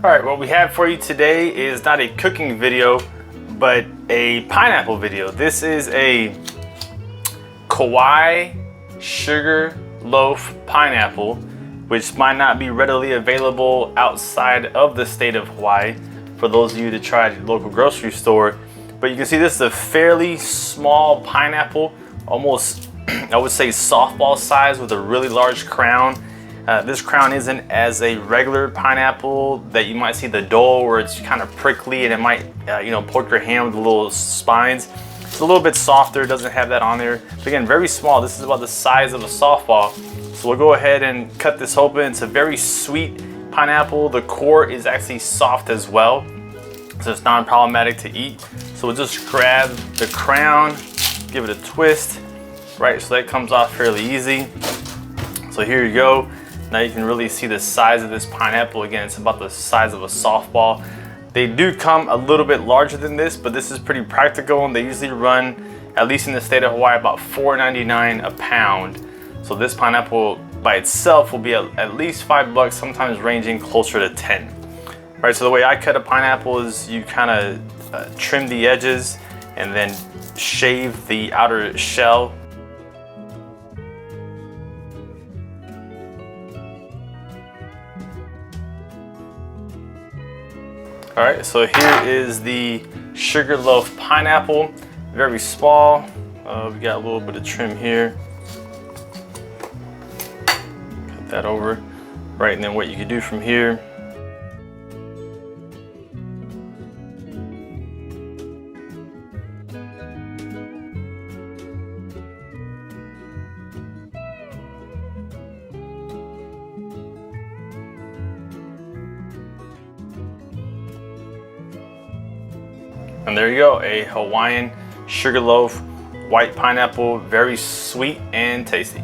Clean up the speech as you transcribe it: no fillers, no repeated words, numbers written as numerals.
Alright, what we have for you today is not a cooking video, but a pineapple video. This is a Kauai Sugarloaf Pineapple, which might not be readily available outside of the state of Hawaii for those of you to try at the local grocery store. But you can see this is a fairly small pineapple, almost I would say softball size with a really large crown. This crown isn't as a regular pineapple that you might see the Dole, where it's kind of prickly and it might poke your hand with the little spines. It's a little bit softer, doesn't have that on there. But again, very small. This is about the size of a softball. So we'll go ahead and cut this open. It's a very sweet pineapple. The core is actually soft as well, so it's non-problematic to eat. So we'll just grab the crown, give it a twist, right? So that comes off fairly easy. So here you go. Now you can really see the size of this pineapple. Again, it's about the size of a softball. They do come a little bit larger than this, but this is pretty practical, and they usually run, at least in the state of Hawaii, about $4.99 a pound. So this pineapple by itself will be at least $5, sometimes ranging closer to 10. Right, so the way I cut a pineapple is you kind of trim the edges and then shave the outer shell. All right, so here is the Sugarloaf Pineapple, very small. We got a little bit of trim here. Cut that over. Right, and then what you can do from here, and there you go, a Hawaiian Sugarloaf white pineapple, very sweet and tasty.